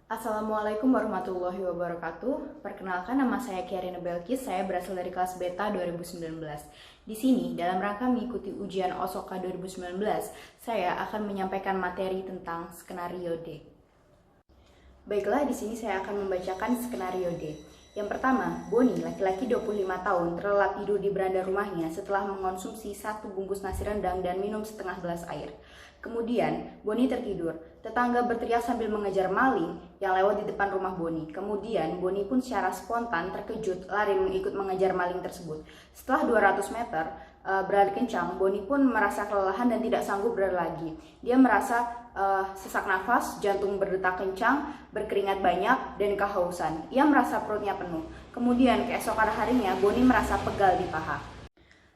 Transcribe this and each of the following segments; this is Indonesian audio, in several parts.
Assalamualaikum warahmatullahi wabarakatuh. Perkenalkan, nama saya Kiarina Belkis. Saya berasal dari kelas Beta 2019. Di sini, dalam rangka mengikuti ujian OSOKA 2019, saya akan menyampaikan materi tentang skenario D. Baiklah, di sini saya akan membacakan skenario D. Yang pertama, Boni, laki-laki 25 tahun, terlelap tidur di beranda rumahnya setelah mengonsumsi 1 bungkus nasi rendang dan minum setengah gelas air. Kemudian, Boni tertidur. Tetangga berteriak sambil mengejar maling yang lewat di depan rumah Boni. Kemudian, Boni pun secara spontan terkejut lari mengikut mengejar maling tersebut. Setelah 200 meter berlari kencang, Boni pun merasa kelelahan dan tidak sanggup berlari lagi. Dia merasa sesak nafas, jantung berdetak kencang, berkeringat banyak, dan kehausan. Ia merasa perutnya penuh. Kemudian, keesokan harinya, Boni merasa pegal di paha.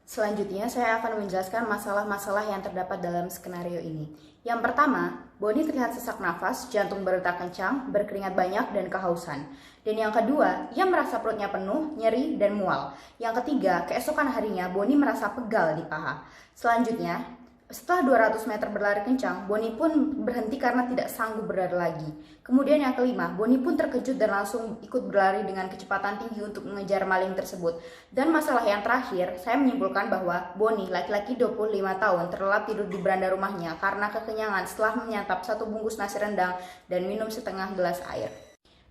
Selanjutnya, saya akan menjelaskan masalah-masalah yang terdapat dalam skenario ini. Yang pertama, Boni terlihat sesak nafas, jantung berdetak kencang, berkeringat banyak, dan kehausan. Dan yang kedua, ia merasa perutnya penuh, nyeri, dan mual. Yang ketiga, keesokan harinya, Boni merasa pegal di paha. Selanjutnya, setelah 200 meter berlari kencang, Boni pun berhenti karena tidak sanggup berlari lagi. Kemudian yang kelima, Boni pun terkejut dan langsung ikut berlari dengan kecepatan tinggi untuk mengejar maling tersebut. Dan masalah yang terakhir, saya menyimpulkan bahwa Boni, laki-laki 25 tahun, terlelap tidur di beranda rumahnya karena kekenyangan setelah menyantap 1 bungkus nasi rendang dan minum setengah gelas air.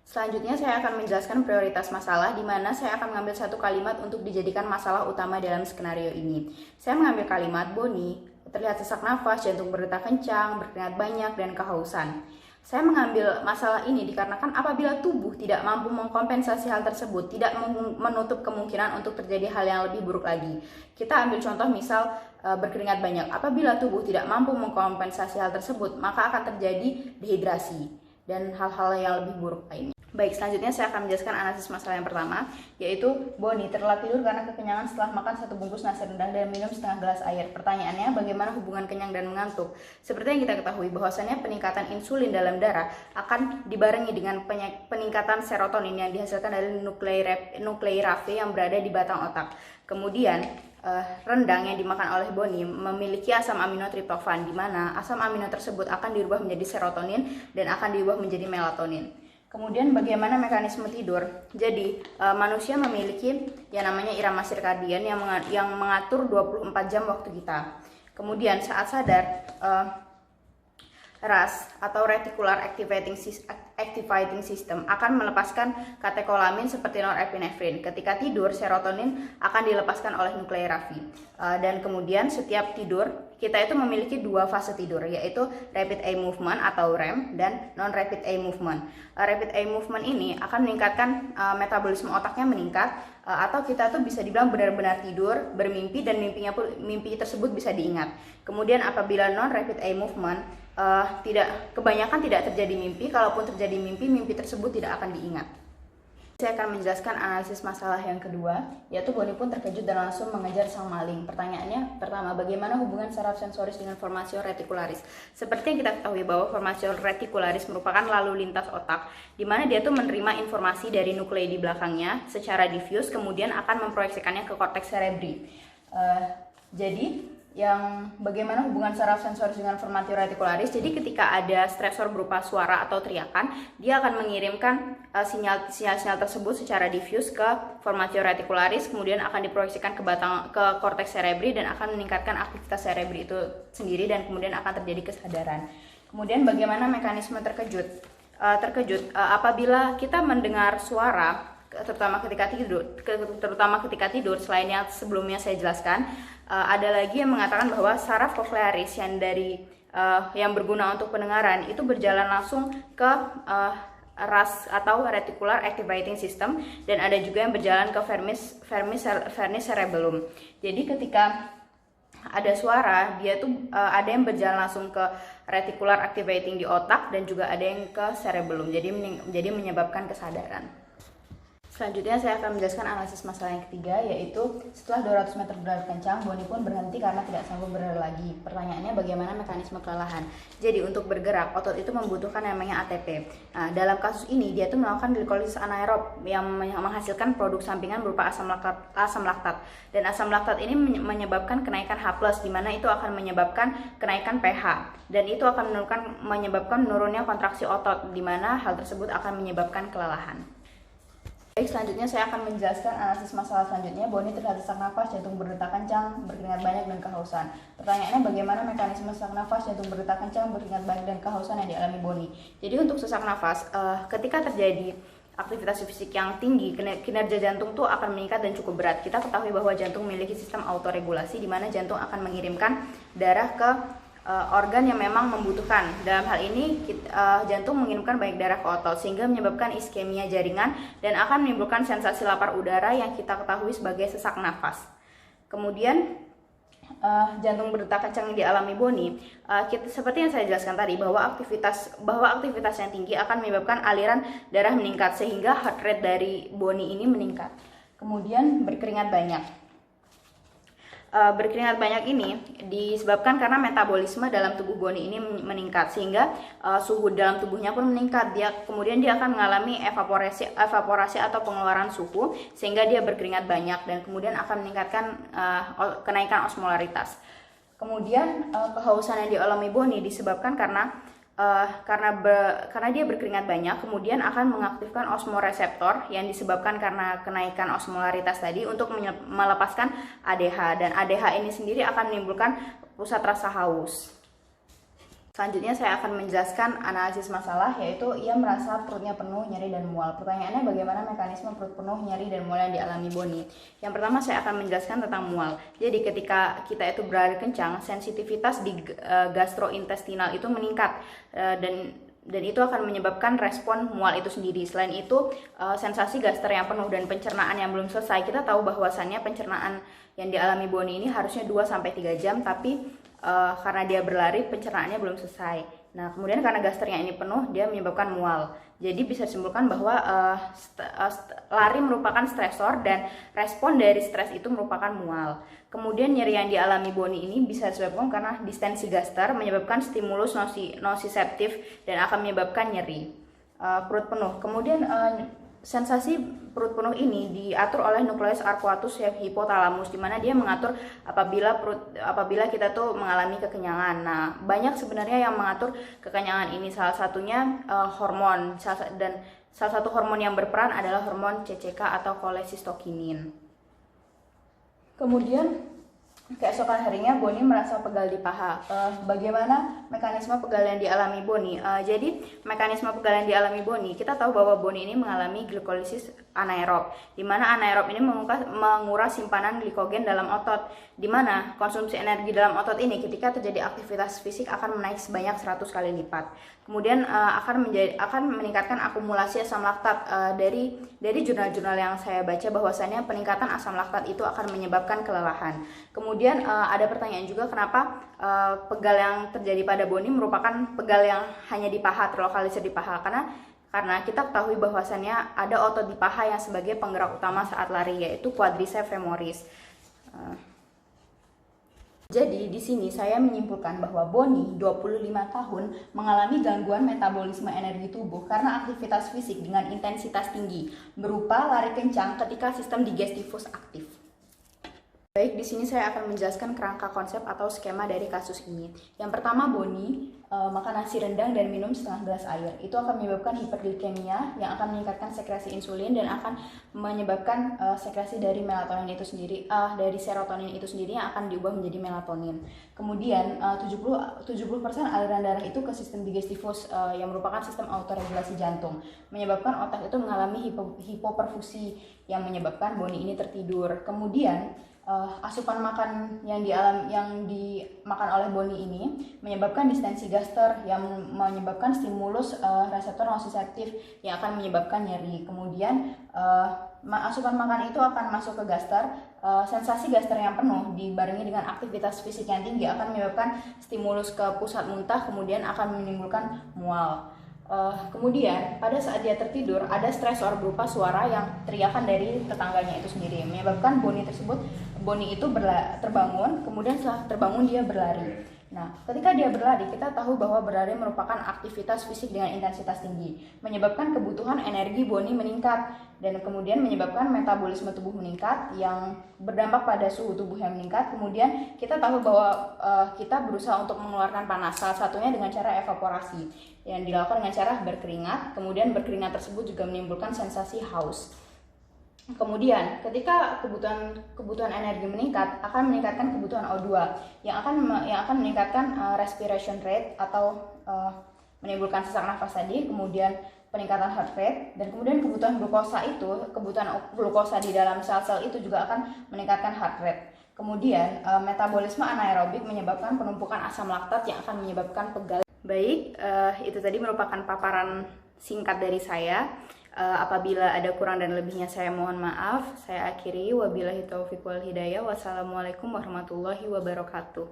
Selanjutnya saya akan menjelaskan prioritas masalah, di mana saya akan mengambil 1 kalimat untuk dijadikan masalah utama dalam skenario ini. Saya mengambil kalimat Boni terlihat sesak nafas, jantung berdetak kencang, berkeringat banyak, dan kehausan. Saya mengambil masalah ini dikarenakan apabila tubuh tidak mampu mengkompensasi hal tersebut, tidak menutup kemungkinan untuk terjadi hal yang lebih buruk lagi. Kita ambil contoh misal berkeringat banyak. Apabila tubuh tidak mampu mengkompensasi hal tersebut, maka akan terjadi dehidrasi dan hal-hal yang lebih buruk lainnya. Baik, selanjutnya saya akan menjelaskan analisis masalah yang pertama, yaitu Boni terlelap tidur karena kekenyangan setelah makan 1 bungkus nasi rendang dan minum setengah gelas air. Pertanyaannya, bagaimana hubungan kenyang dan mengantuk? Seperti yang kita ketahui bahwasannya peningkatan insulin dalam darah akan dibarengi dengan peningkatan serotonin yang dihasilkan dari nuklei Raphe yang berada di batang otak. Kemudian, rendang yang dimakan oleh Boni memiliki asam amino triptofan, di mana asam amino tersebut akan dirubah menjadi serotonin dan akan dirubah menjadi melatonin. Kemudian bagaimana mekanisme tidur? Jadi manusia memiliki yang namanya irama sirkadian yang mengatur 24 jam waktu kita. Kemudian saat sadar, RAS atau Reticular Activating System akan melepaskan katekolamin seperti norepinefrin. Ketika tidur, serotonin akan dilepaskan oleh nuklei Raphe. Dan kemudian setiap tidur kita itu memiliki 2 fase tidur, yaitu rapid eye movement atau REM dan non-rapid eye movement. Rapid eye movement ini akan meningkatkan metabolisme otaknya meningkat, atau kita tuh bisa dibilang benar-benar tidur, bermimpi, dan mimpi tersebut bisa diingat. Kemudian apabila non-rapid eye movement, kebanyakan tidak terjadi mimpi. Kalaupun terjadi mimpi tersebut tidak akan diingat. Saya akan menjelaskan analisis masalah yang kedua, yaitu Boni pun terkejut dan langsung mengejar sang maling. Pertanyaannya, pertama, bagaimana hubungan saraf sensoris dengan formatio reticularis? Seperti yang kita ketahui bahwa formatio reticularis merupakan lalu lintas otak, di mana dia tuh menerima informasi dari nuklei di belakangnya secara diffuse, kemudian akan memproyeksikannya ke korteks cerebri. Jadi, yang bagaimana hubungan saraf sensoris dengan formatio reticularis? Jadi ketika ada stresor berupa suara atau teriakan, dia akan mengirimkan sinyal-sinyal tersebut secara diffuse ke formatio reticularis, kemudian akan diproyeksikan ke korteks cerebri dan akan meningkatkan aktivitas cerebri itu sendiri, dan kemudian akan terjadi kesadaran. Kemudian bagaimana mekanisme terkejut? Apabila kita mendengar suara, terutama ketika tidur, selain yang sebelumnya saya jelaskan, ada lagi yang mengatakan bahwa saraf cochlearis yang berguna untuk pendengaran itu berjalan langsung ke RAS atau Reticular Activating System, dan ada juga yang berjalan ke vermis cerebellum. Jadi ketika ada suara, dia tuh ada yang berjalan langsung ke Reticular Activating di otak dan juga ada yang ke cerebellum. Jadi menyebabkan kesadaran. Selanjutnya saya akan menjelaskan analisis masalah yang ketiga, yaitu setelah 200 meter berlari kencang, Boni pun berhenti karena tidak sanggup berlari lagi. Pertanyaannya bagaimana mekanisme kelelahan? Jadi untuk bergerak, otot itu membutuhkan namanya ATP. Nah, dalam kasus ini dia tuh melakukan glikolisis anaerob yang menghasilkan produk sampingan berupa asam laktat. Dan asam laktat ini menyebabkan kenaikan H+, di mana itu akan menyebabkan kenaikan pH. Dan itu akan menyebabkan menurunnya kontraksi otot, di mana hal tersebut akan menyebabkan kelelahan. Baik, selanjutnya saya akan menjelaskan analisis masalah selanjutnya. Boni terlihat sesak nafas, jantung berdetak kencang, berkeringat banyak, dan kehausan. Pertanyaannya bagaimana mekanisme sesak nafas, jantung berdetak kencang, berkeringat banyak, dan kehausan yang dialami Boni. Jadi untuk sesak nafas, ketika terjadi aktivitas fisik yang tinggi, kinerja jantung tuh akan meningkat dan cukup berat. Kita ketahui bahwa jantung memiliki sistem autoregulasi, di mana jantung akan mengirimkan darah ke organ yang memang membutuhkan. Dalam hal ini jantung mengirimkan banyak darah ke otot sehingga menyebabkan iskemia jaringan dan akan menimbulkan sensasi lapar udara yang kita ketahui sebagai sesak nafas. Kemudian jantung berdetak kencang yang dialami Boni, seperti yang saya jelaskan tadi bahwa aktivitas yang tinggi akan menyebabkan aliran darah meningkat sehingga heart rate dari Boni ini meningkat. Kemudian berkeringat banyak. Berkeringat banyak ini disebabkan karena metabolisme dalam tubuh Boni ini meningkat sehingga suhu dalam tubuhnya pun meningkat. Kemudian dia akan mengalami evaporasi atau pengeluaran suhu sehingga dia berkeringat banyak dan kemudian akan meningkatkan kenaikan osmolaritas. Kemudian kehausan yang dialami Boni disebabkan karena dia berkeringat banyak, kemudian akan mengaktifkan osmoreseptor yang disebabkan karena kenaikan osmolaritas tadi untuk melepaskan ADH, dan ADH ini sendiri akan menimbulkan pusat rasa haus. Selanjutnya saya akan menjelaskan analisis masalah, yaitu ia merasa perutnya penuh, nyeri, dan mual. Pertanyaannya bagaimana mekanisme perut penuh, nyeri, dan mual yang dialami Boni? Yang pertama saya akan menjelaskan tentang mual. Jadi ketika kita itu berlari kencang, sensitivitas di gastrointestinal itu meningkat dan itu akan menyebabkan respon mual itu sendiri. Selain itu, sensasi gaster yang penuh dan pencernaan yang belum selesai. Kita tahu bahwasannya pencernaan yang dialami Boni ini harusnya 2-3 jam, tapi karena dia berlari pencernaannya belum selesai. Nah, kemudian karena gasternya ini penuh, dia menyebabkan mual. Jadi bisa disimpulkan bahwa lari merupakan stresor dan respon dari stres itu merupakan mual. Kemudian nyeri yang dialami Boni ini bisa disebabkan karena distensi gaster menyebabkan stimulus nociceptif dan akan menyebabkan nyeri perut penuh. Kemudian sensasi perut penuh ini diatur oleh nukleus arcuatus hipotalamus, di mana dia mengatur apabila kita tuh mengalami kekenyangan. Nah, banyak sebenarnya yang mengatur kekenyangan ini. Salah satunya hormon, dan salah satu hormon yang berperan adalah hormon CCK atau kolesistokinin. Kemudian keesokan harinya Boni merasa pegal di paha. Bagaimana mekanisme pegal yang dialami Boni? Jadi mekanisme pegal yang dialami Boni, kita tahu bahwa Boni ini mengalami glikolisis anaerob, di mana anaerob ini menguras simpanan glikogen dalam otot, di mana konsumsi energi dalam otot ini ketika terjadi aktivitas fisik akan menaik sebanyak 100 kali lipat. Kemudian akan meningkatkan akumulasi asam laktat. Dari jurnal-jurnal yang saya baca bahwasannya peningkatan asam laktat itu akan menyebabkan kelelahan. Kemudian ada pertanyaan juga kenapa pegal yang terjadi pada Boni merupakan pegal yang hanya di paha, terlokalisir di paha, karena kita ketahui bahwasannya ada otot di paha yang sebagai penggerak utama saat lari, yaitu quadriceps femoris. Jadi di sini saya menyimpulkan bahwa Boni 25 tahun mengalami gangguan metabolisme energi tubuh karena aktivitas fisik dengan intensitas tinggi berupa lari kencang ketika sistem digestivus aktif. Baik, di sini saya akan menjelaskan kerangka konsep atau skema dari kasus ini. Yang pertama, Boni makan nasi rendang dan minum setengah gelas air. Itu akan menyebabkan hiperglikemia yang akan meningkatkan sekresi insulin dan akan menyebabkan sekresi dari melatonin itu sendiri, dari serotonin itu sendiri yang akan diubah menjadi melatonin. Kemudian 70% aliran darah itu ke sistem digestivus yang merupakan sistem autoregulasi jantung, menyebabkan otak itu mengalami hipoperfusi yang menyebabkan Boni ini tertidur. Kemudian asupan makan yang dimakan oleh Boni ini menyebabkan distensi gaster yang menyebabkan stimulus reseptor nociceptif yang akan menyebabkan nyeri. Kemudian asupan makan itu akan masuk ke gaster. Sensasi gaster yang penuh dibarengi dengan aktivitas fisik yang tinggi akan menyebabkan stimulus ke pusat muntah, kemudian akan menimbulkan mual. Kemudian pada saat dia tertidur ada stresor berupa suara yang teriakan dari tetangganya itu sendiri, menyebabkan Boni itu terbangun, kemudian setelah terbangun dia berlari. Nah, ketika dia berlari, kita tahu bahwa berlari merupakan aktivitas fisik dengan intensitas tinggi, menyebabkan kebutuhan energi Boni meningkat, dan kemudian menyebabkan metabolisme tubuh meningkat yang berdampak pada suhu tubuh yang meningkat. Kemudian kita tahu bahwa kita berusaha untuk mengeluarkan panas, salah satunya dengan cara evaporasi yang dilakukan dengan cara berkeringat. Kemudian berkeringat tersebut juga menimbulkan sensasi haus. Kemudian ketika kebutuhan energi meningkat, akan meningkatkan kebutuhan O2 yang akan meningkatkan respiration rate atau menimbulkan sesak nafas tadi, kemudian peningkatan heart rate, dan kemudian kebutuhan glukosa di dalam sel-sel itu juga akan meningkatkan heart rate. Kemudian metabolisme anaerobik menyebabkan penumpukan asam laktat yang akan menyebabkan pegal. Baik, itu tadi merupakan paparan singkat dari saya. Apabila ada kurang dan lebihnya saya mohon maaf. Saya akhiri, wabillahi taufiq wal hidayah. Wassalamualaikum warahmatullahi wabarakatuh.